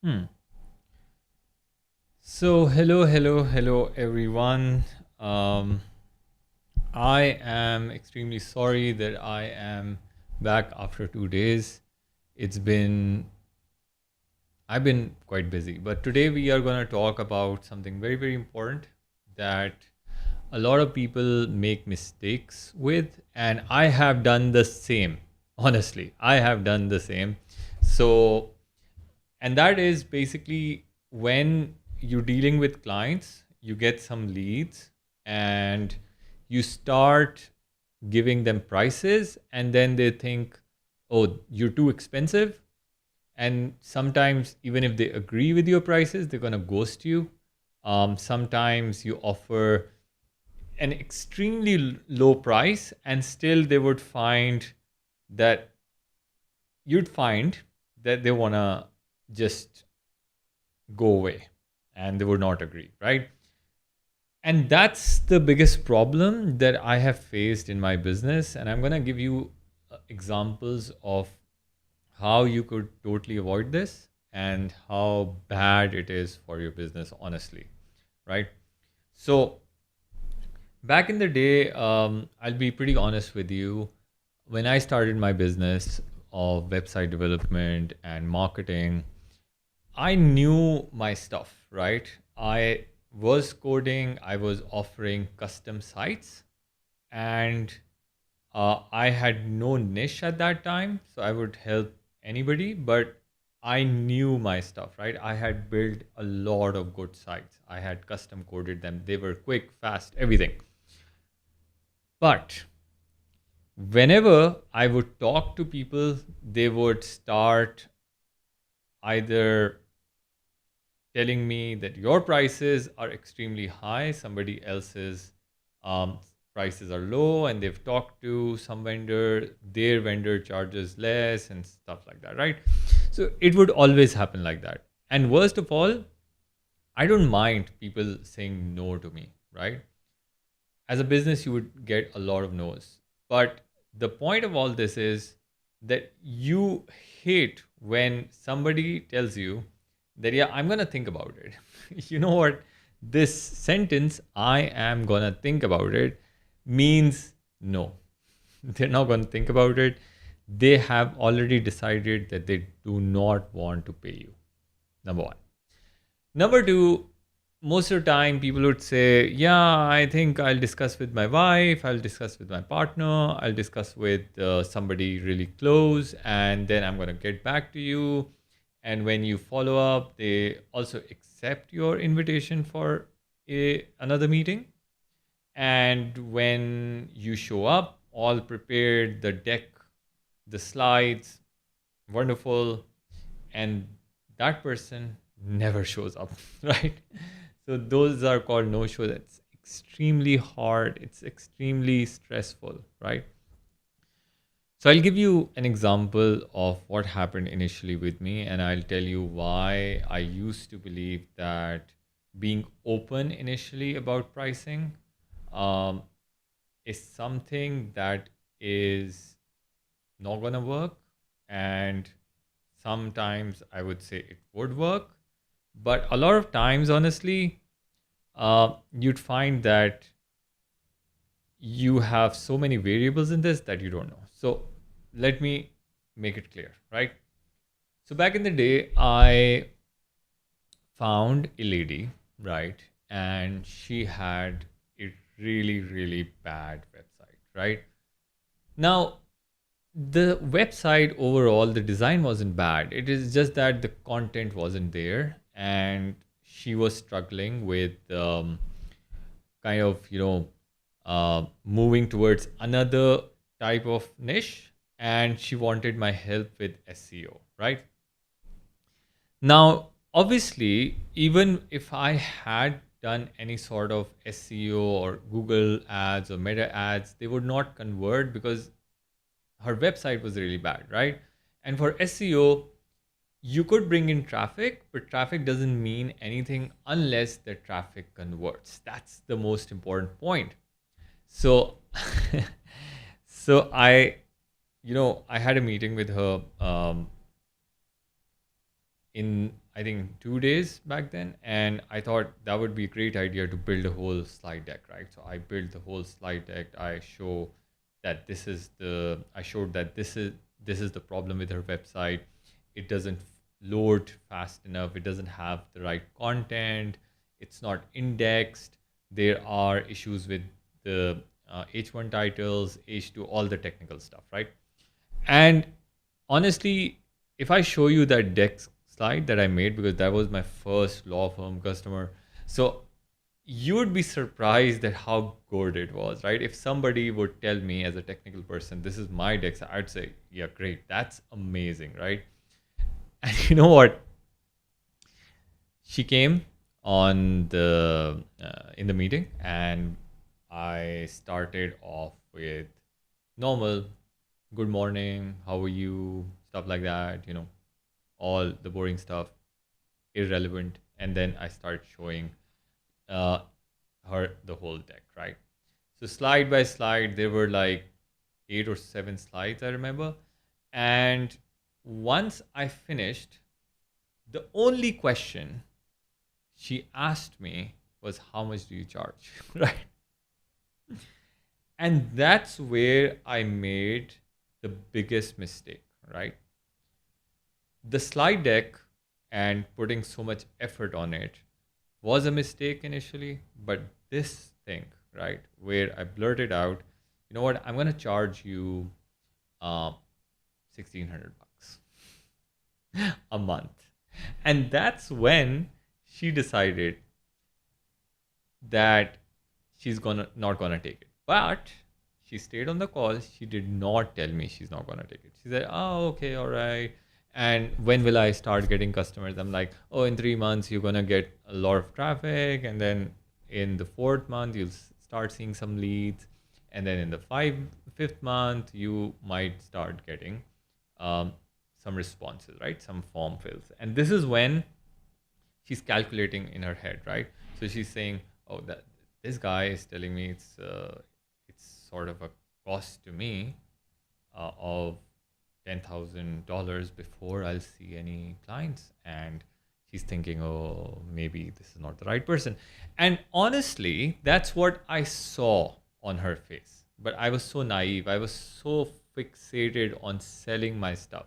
Hmm. So, hello, everyone. Um, I am extremely sorry that I am back after 2 days. It's been, I've been quite busy, but today we are going to talk about something very, very important that a lot of people make mistakes with, and I have done the same. Honestly, I have done the same. So, and that is basically when you're dealing with clients, you get some leads and you start giving them prices, and then they think, oh, you're too expensive. And sometimes, even if they agree with your prices, they're going to ghost you. Sometimes you offer an extremely low price, and still they would find that you'd find that they want to just go away and they would not agree, right? And that's the biggest problem that I have faced in my business. And I'm going to give you examples of how you could totally avoid this and how bad it is for your business, honestly, right? So, back in the day, I'll be pretty honest with you. When I started my business of website development and marketing, I knew my stuff, right? I was coding, I was offering custom sites, and I had no niche at that time. So I would help anybody, but I knew my stuff, right? I had built a lot of good sites, I had custom coded them, they were quick, fast, everything. But whenever I would talk to people, they would start either telling me that your prices are extremely high, somebody else's um, prices are low, and they've talked to some vendor, their vendor charges less, and stuff like that, right? So it would always happen like that. And worst of all, I don't mind people saying no to me, right? As a business, you would get a lot of no's. But the point of all this is that you hate when somebody tells you that, yeah, I'm going to think about it. You know what? This sentence, I am going to think about it, means no. They're not going to think about it. They have already decided that they do not want to pay you. Number one. Number two, most of the time people would say, yeah, I think I'll discuss with my wife, I'll discuss with my partner, I'll discuss with somebody really close, and then I'm going to get back to you. And when you follow up, they also accept your invitation for another meeting. And when you show up, all prepared, the deck, the slides, wonderful, and that person never shows up, right? So those are called no shows. It's extremely hard, it's extremely stressful, right? So I'll give you an example of what happened initially with me, and I'll tell you why I used to believe that being open initially about pricing um, is something that is not gonna work, and sometimes I would say it would work, but a lot of times, honestly, you'd find that you have so many variables in this that you don't know. So let me make it clear, right? So back in the day, I found a lady, right? And she had a really, really bad website, right? Now, the website overall, the design wasn't bad. It is just that the content wasn't there, and she was struggling with kind of, moving towards another type of niche, and she wanted my help with SEO, right? Now, obviously, even if I had done any sort of SEO or Google ads or Meta ads, they would not convert because her website was really bad, right? And for SEO, you could bring in traffic, but traffic doesn't mean anything unless the traffic converts. That's the most important point. So, so I had a meeting with her in I think 2 days back then, and I thought that would be a great idea to build a whole slide deck, right? So I built the whole slide deck. I showed that this is the problem with her website. It doesn't load fast enough. It doesn't have the right content. It's not indexed. There are issues with the H1 titles, H2, all the technical stuff, right? And honestly, if I show you that deck slide that I made, because that was my first law firm customer, so you would be surprised at how good it was, right? If somebody would tell me as a technical person, this is my deck, I'd say, yeah, great, that's amazing, right? And you know what? She came on the in the meeting, and I started off with normal good morning, how are you, stuff like that, all the boring stuff, irrelevant. And then I start showing uh, her the whole deck, right? So slide by slide, there were like 8 or 7 slides, I remember. And once I finished, the only question she asked me was, how much do you charge? Right? And that's where I made the biggest mistake, right? The slide deck and putting so much effort on it was a mistake initially, but this thing, right, where I blurted out, you know what, I'm gonna charge you 1,600 bucks a month. And that's when she decided that she's gonna not gonna take it. But she stayed on the call. She did not tell me she's not gonna take it. She said, "Oh, okay, all right." And when will I start getting customers? I'm like, "Oh, in 3 months you're gonna get a lot of traffic, and then in the fourth month you'll start seeing some leads, and then in the fifth month you might start getting um, some responses, right? Some form fills." And this is when she's calculating in her head, right? So she's saying, "Oh, that this guy is telling me it's sort of a cost to me of $10,000 before I'll see any clients," and she's thinking, "Oh, maybe this is not the right person." And honestly, that's what I saw on her face. But I was so naive. I was so fixated on selling my stuff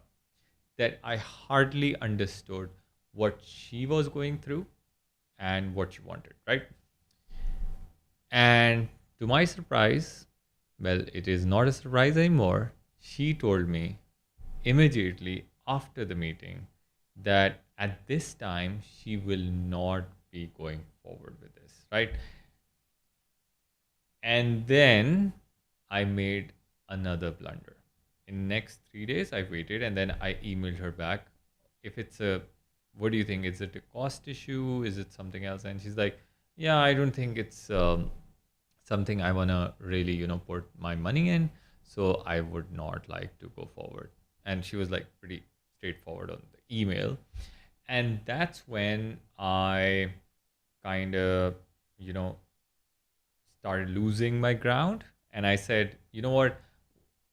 that I hardly understood what she was going through and what she wanted, right? And to my surprise, well, it is not a surprise anymore. She told me immediately after the meeting that at this time she will not be going forward with this, right? And then I made another blunder. In next 3 days, I waited and then I emailed her back. If it's a, what do you think? Is it a cost issue? Is it something else? And she's like, yeah, I don't think it's something I wanna really, put my money in. So I would not like to go forward. And she was like pretty straightforward on the email. And that's when I kind of, you know, started losing my ground. And I said, you know what?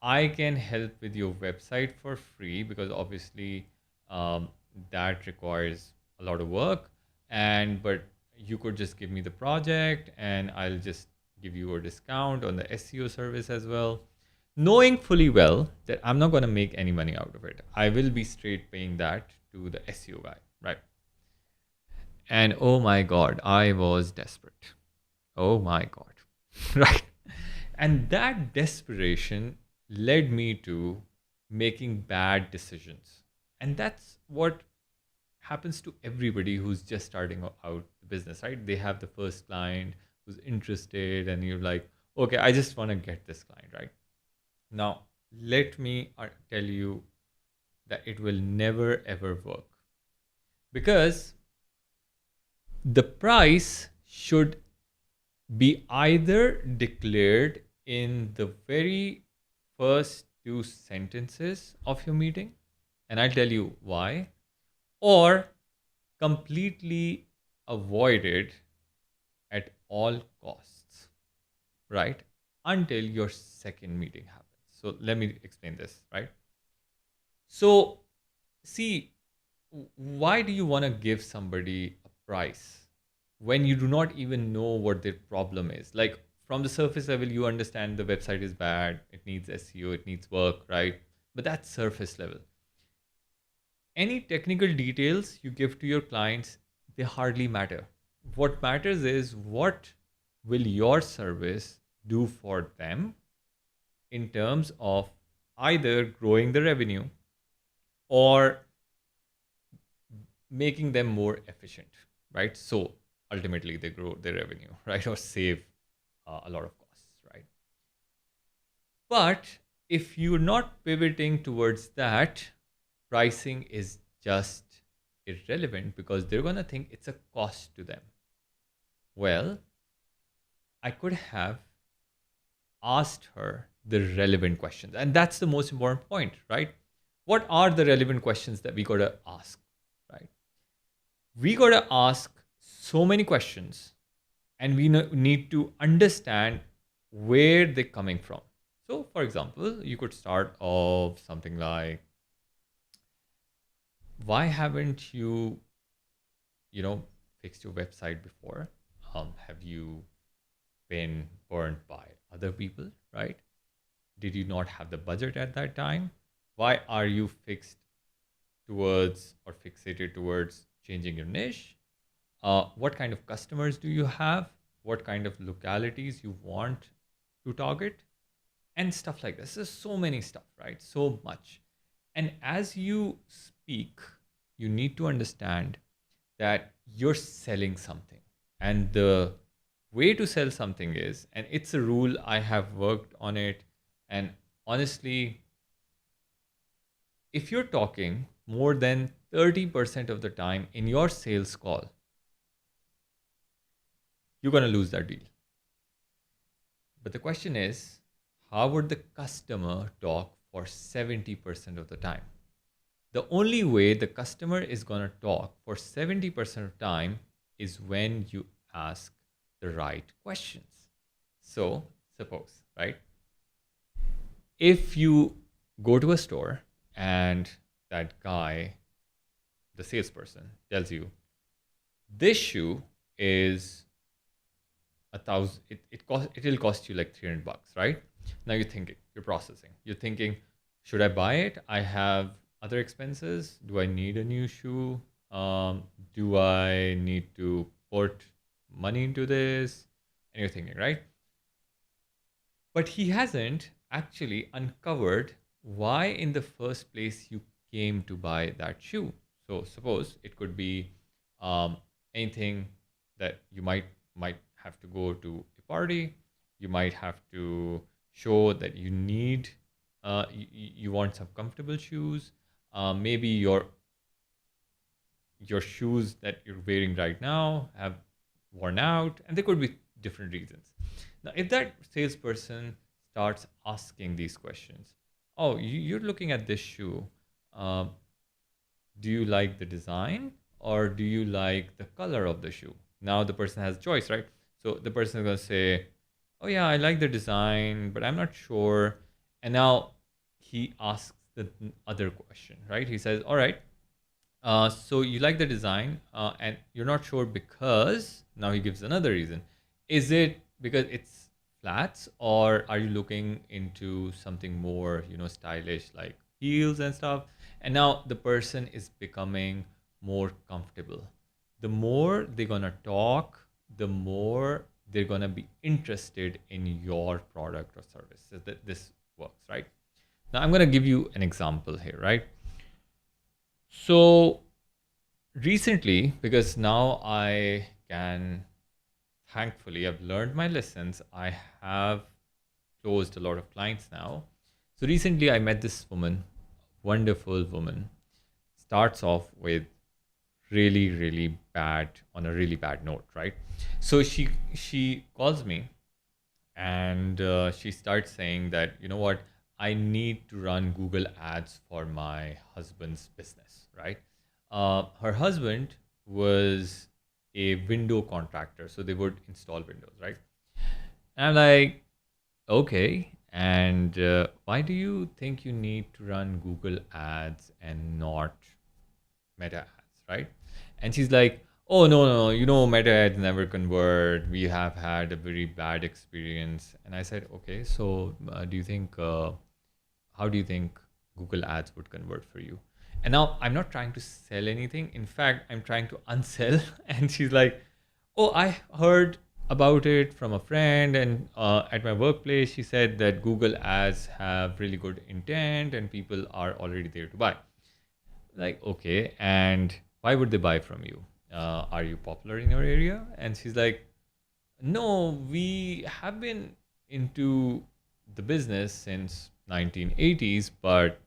I can help with your website for free because obviously um, that requires a lot of work. But you could just give me the project and I'll just give you a discount on the SEO service as well. Knowing fully well that I'm not going to make any money out of it. I will be straight paying that to the SEO guy, right? And oh my God, I was desperate. Oh my God. Right. And that desperation led me to making bad decisions. And that's what happens to everybody who's just starting out the business, right? They have the first client who's interested, and you're like, okay, I just want to get this client, right? Now, let me tell you that it will never ever work because the price should be either declared in the very first two sentences of your meeting, and I'll tell you why, or completely avoided at all costs, right? Until your second meeting happens. So let me explain this, right? So, see, why do you want to give somebody a price when you do not even know what their problem is? Like from the surface level, you understand the website is bad, it needs SEO, it needs work, right? But that's surface level. Any technical details you give to your clients, they hardly matter. What matters is what will your service do for them in terms of either growing the revenue or making them more efficient, right? So ultimately they grow their revenue, right? Or save a lot of costs, right? But if you're not pivoting towards that, pricing is just irrelevant because they're going to think it's a cost to them. Well, I could have asked her the relevant questions. And that's the most important point, right? What are the relevant questions that we got to ask, right? We got to ask so many questions and we need to understand where they're coming from. So, for example, you could start off something like, why haven't you, you know, fixed your website before? Have you been burned by other people, right? Did you not have the budget at that time? Why are you fixed towards or fixated towards changing your niche? What kind of customers do you have? What kind of localities you want to target? And stuff like this. There's so many stuff, right? So much. And as you speak, you need to understand that you're selling something. And the way to sell something is, and it's a rule, I have worked on it. And honestly, if you're talking more than 30% of the time in your sales call, you're going to lose that deal. But the question is, how would the customer talk for 70% of the time? The only way the customer is going to talk for 70% of time is when you ask the right questions. So, suppose, right? If you go to a store and that guy, the salesperson, tells you this shoe is 1,000, it'll cost you like $300, right? Now you're thinking, you're processing, you're thinking, should I buy it? I have other expenses. Do I need a new shoe? Do I need to put money into this? And you're thinking, right? But he hasn't actually uncovered why in the first place you came to buy that shoe. So suppose it could be anything that you might have to go to a party. You might have to show that you need you want some comfortable shoes. Maybe your shoes that you're wearing right now have worn out, and there could be different reasons. Now, if that salesperson starts asking these questions, oh, you're looking at this shoe. Um, do you like the design or do you like the color of the shoe? Now the person has choice, right? So the person is going to say, oh, yeah, I like the design, but I'm not sure. And now he asks the other question, right? He says, all right, so you like the design and you're not sure because now he gives another reason. Is it because it's flats or are you looking into something more, stylish like heels and stuff? And now the person is becoming more comfortable. The more they're going to talk, the more they're going to be interested in your product or service. So that this works, right? Now I'm going to give you an example here, right? So recently, because now I can, thankfully, I've learned my lessons. I have closed a lot of clients now. So recently, I met this woman, wonderful woman, starts off with really, really bad, on a really bad note, right? So she calls me and she starts saying that, you know what, I need to run Google ads for my husband's business, right? Her husband was a window contractor, so they would install windows, right? And I'm like, okay, and why do you think you need to run Google ads and not Meta ads, right? And she's like, oh, no, no, no, Meta ads never convert. We have had a very bad experience. And I said, okay, so how do you think Google ads would convert for you? And now I'm not trying to sell anything. In fact, I'm trying to unsell. And she's like, oh, I heard about it from a friend. And at my workplace, she said that Google ads have really good intent and people are already there to buy. Like, okay, and why would they buy from you? Are you popular in your area? And she's like, no, we have been into the business since 1980s, but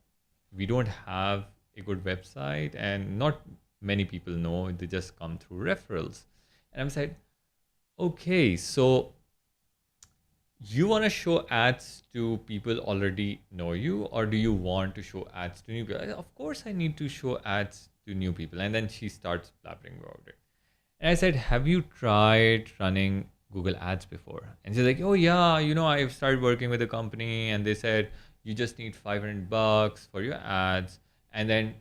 we don't have a good website and not many people know. They just come through referrals. And I'm said, okay, so you want to show ads to people already know you, or do you want to show ads to new people? Of course I need to show ads to new people. And then she starts blabbering about it. And I said, have you tried running Google ads before? And she's like, oh yeah, I've started working with a company and they said you just need $500 for your ads, and then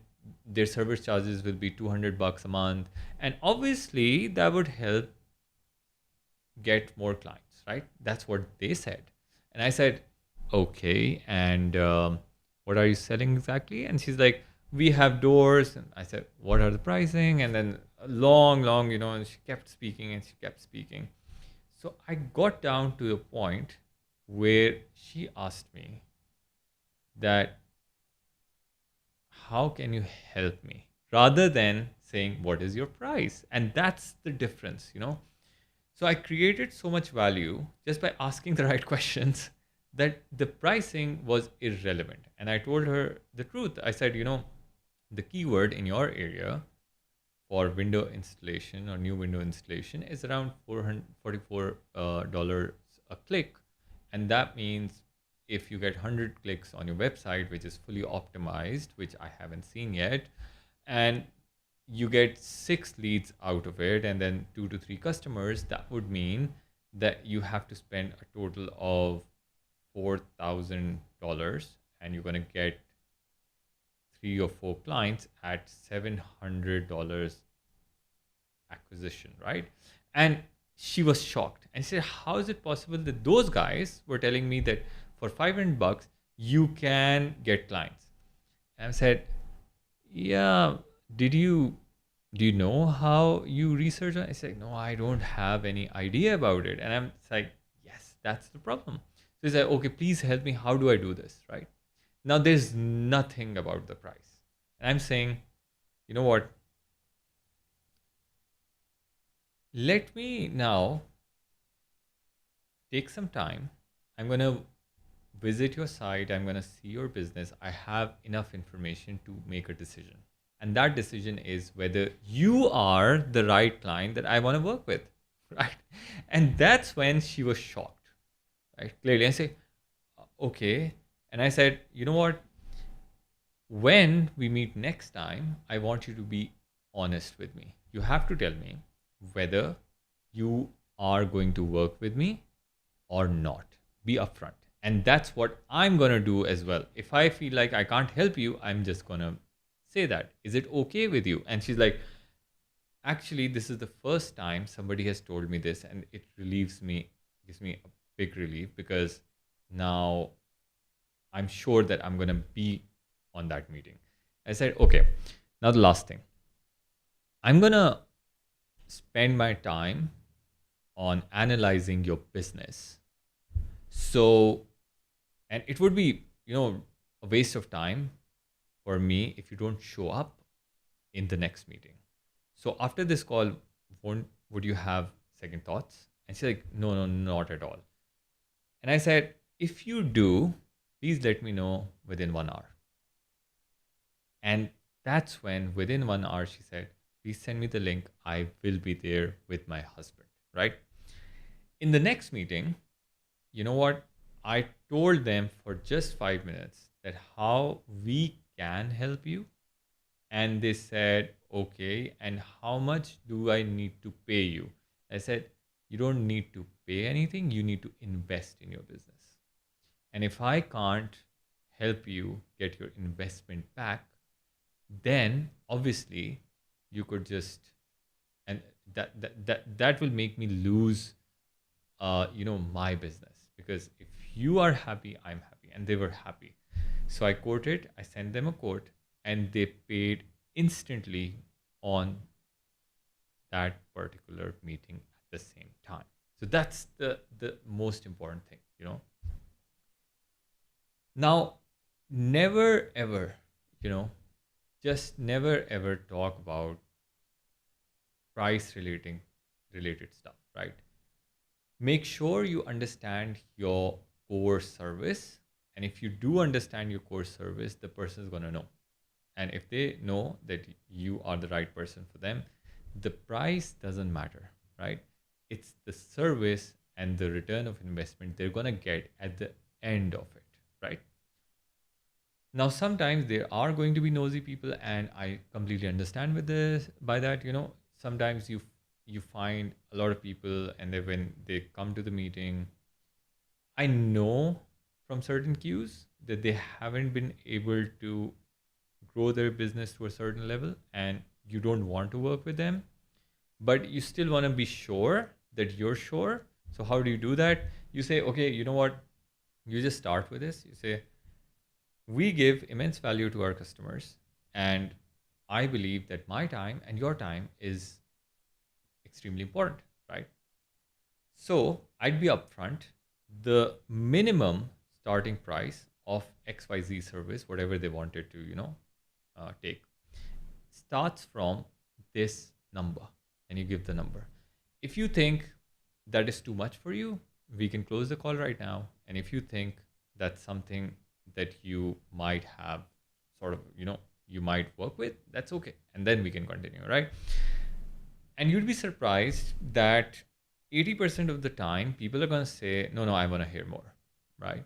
their service charges will be $200 a month. And obviously that would help get more clients, right? That's what they said. And I said, okay, and what are you selling exactly? And she's like, we have doors. And I said, what are the pricing? And then long, and she kept speaking and she kept speaking. So I got down to the point where she asked me that, how can you help me? Rather than saying, what is your price? And that's the difference. So I created so much value just by asking the right questions that the pricing was irrelevant. And I told her the truth. I said, the keyword in your area for window installation or new window installation is around $444 a click. And that means if you get 100 clicks on your website, which is fully optimized, which I haven't seen yet, and you get 6 leads out of it and then 2 to 3 customers, that would mean that you have to spend a total of $4,000 and you're going to get 3 or 4 clients at $700 acquisition, right? And she was shocked and she said, how is it possible that those guys were telling me that for $500 you can get clients? And I said, yeah, do you know how you research it? I said, no, I don't have any idea about it. And I'm like, yes, that's the problem. So he's like, okay, please help me. How do I do this? Right? Now there's nothing about the price. And I'm saying, you know what? Let me now take some time. I'm going to visit your site. I'm going to see your business. I have enough information to make a decision. And that decision is whether you are the right client that I want to work with. Right. And that's when she was shocked. Right. Clearly. I say, okay. And I said, you know what? When we meet next time, I want you to be honest with me. You have to tell me whether you are going to work with me or not. Be upfront. And that's what I'm going to do as well. If I feel like I can't help you, I'm just going to say that. Is it okay with you? And she's like, actually, this is the first time somebody has told me this, and it relieves me, gives me a big relief, because now I'm sure that I'm going to be on that meeting. I said, okay, now the last thing. I'm going to spend my time on analyzing your business. So, and it would be, a waste of time for me if you don't show up in the next meeting. So after this call, would you have second thoughts? And she's like, no, no, not at all. And I said, if you do, please let me know within 1 hour. And that's when within 1 hour, she said, please send me the link. I will be there with my husband, right? In the next meeting, you know what? I told them for just 5 minutes that how we can help you. And they said, okay, and how much do I need to pay you? I said, you don't need to pay anything. You need to invest in your business. And if I can't help you get your investment back, then obviously you could just, and that will make me lose my business, because if you are happy, I'm happy. And they were happy. So I sent them a quote, and they paid instantly on that particular meeting at the same time. So that's the most important thing. Now, never ever, you know, just never ever talk about price related stuff, right? Make sure you understand your core service. And if you do understand your core service, the person is going to know. And if they know that you are the right person for them, the price doesn't matter, right? It's the service and the return of investment they're going to get at the end of it, right? Now, sometimes there are going to be nosy people, and I completely understand with this. By that, sometimes you find a lot of people, and when they come to the meeting, I know from certain cues that they haven't been able to grow their business to a certain level, and you don't want to work with them, but you still want to be sure that you're sure. So how do you do that? You say, okay, you know what? You just start with this. You say, we give immense value to our customers, and I believe that my time and your time is extremely important, right? So I'd be upfront. The minimum starting price of XYZ service, whatever they wanted to, take, starts from this number, and you give the number. If you think that is too much for you, we can close the call right now. And if you think that's something that you might have sort of, you might work with, that's okay. And then we can continue, right? And you'd be surprised that 80% of the time, people are going to say, no, I want to hear more, right?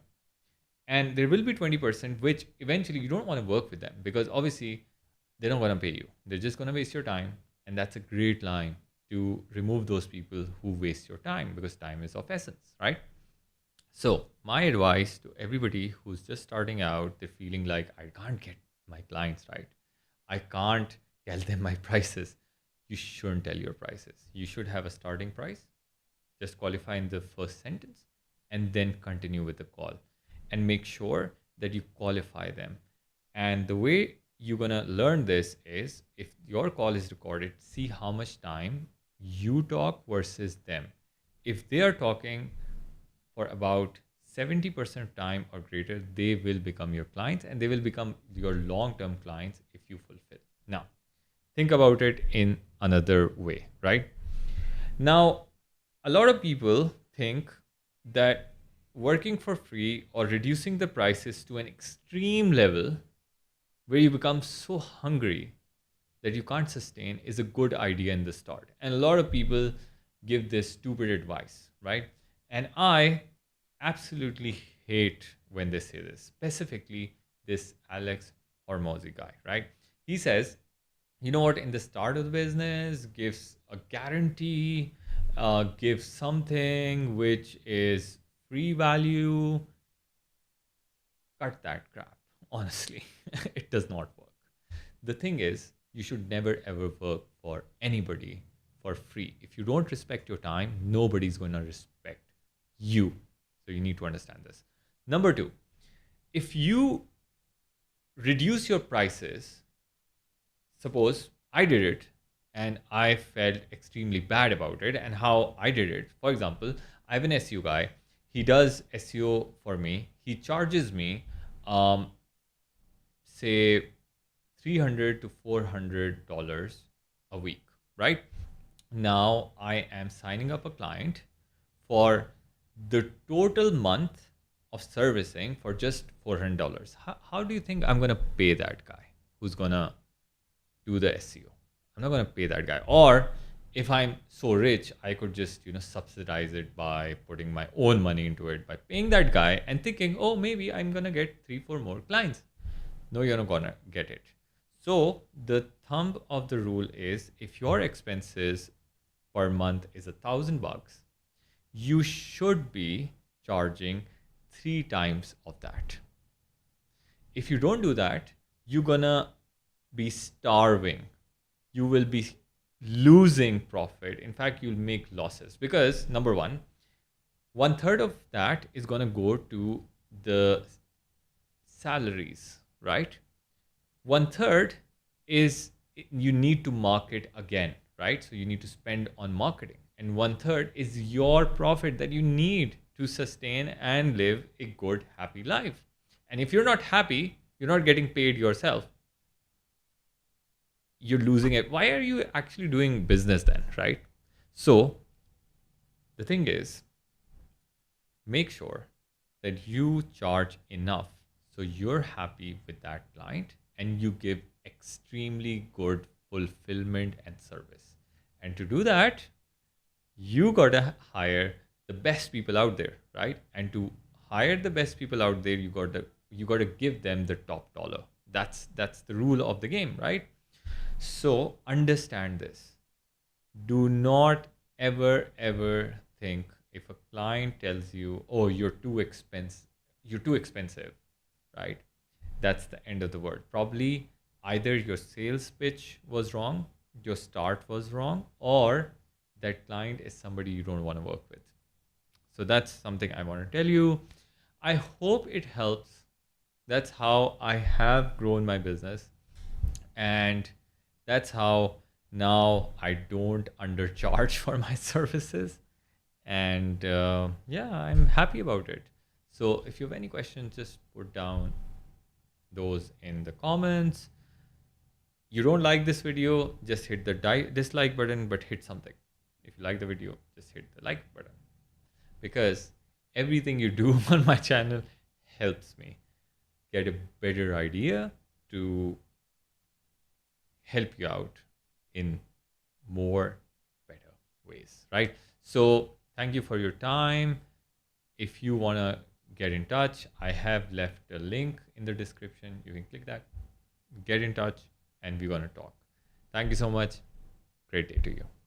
And there will be 20%, which eventually you don't want to work with them, because obviously they're not going to pay you. They're just going to waste your time. And that's a great line to remove those people who waste your time, because time is of essence, right? So my advice to everybody who's just starting out, they're feeling like, I can't get my clients right, I can't tell them my prices. You shouldn't tell your prices. You should have a starting price, just qualify in the first sentence, and then continue with the call, and make sure that you qualify them. And the way you're going to learn this is, if your call is recorded, see how much time you talk versus them. If they are talking for about 70% of time or greater, they will become your clients, and they will become your long-term clients if you fulfill. Now, think about it in another way, right? Now, a lot of people think that working for free or reducing the prices to an extreme level where you become so hungry that you can't sustain is a good idea in the start. And a lot of people give this stupid advice, right? And I absolutely hate when they say this, specifically this Alex Hormozy guy, right? He says, you know what, in the start of the business, gives a guarantee, gives something which is free value. Cut that crap. Honestly, it does not work. The thing is, you should never ever work for anybody for free. If you don't respect your time, nobody's going to respect you. So you need to understand this. Number two, if you reduce your prices, suppose I did it and I felt extremely bad about it, and how I did it. For example, I have an SEO guy. He does SEO for me. He charges me, say, $300 to $400 a week, right? Now I am signing up a client for the total month of servicing for just $400. How do you think I'm going to pay that guy who's going to do the SEO? I'm not going to pay that guy. Or if I'm so rich, I could just, subsidize it by putting my own money into it, by paying that guy and thinking, oh, maybe I'm going to get 3-4 more clients. No, you're not going to get it. So the thumb of the rule is, if your expenses per month is $1,000, you should be charging 3 times of that. If you don't do that, you're gonna be starving you will be losing profit. In fact, you'll make losses because number one third of that is going to go to the salaries, right? One third is you need to market again, right? So you need to spend on marketing. And one third is your profit that you need to sustain and live a good, happy life. And if you're not happy, you're not getting paid yourself. You're losing it. Why are you actually doing business then, right? So the thing is, make sure that you charge enough so you're happy with that client and you give extremely good fulfillment and service. And to do that, you gotta hire the best people out there, right? And to hire the best people out there, you gotta give them the top dollar. That's the rule of the game, right? So understand this. Do not ever think if a client tells you, "Oh, you're too expensive," right? That's the end of the word. Probably either your sales pitch was wrong, your start was wrong, or that client is somebody you don't want to work with. So that's something I want to tell you. I hope it helps. That's how I have grown my business. And that's how now I don't undercharge for my services. And yeah, I'm happy about it. So if you have any questions, just put down those in the comments. You don't like this video, just hit the dislike button, but hit something. If you like the video, just hit the like button, because everything you do on my channel helps me get a better idea to help you out in more better ways, right? So thank you for your time. If you want to get in touch, I have left a link in the description. You can click that, get in touch, and we're going to talk. Thank you so much. Great day to you.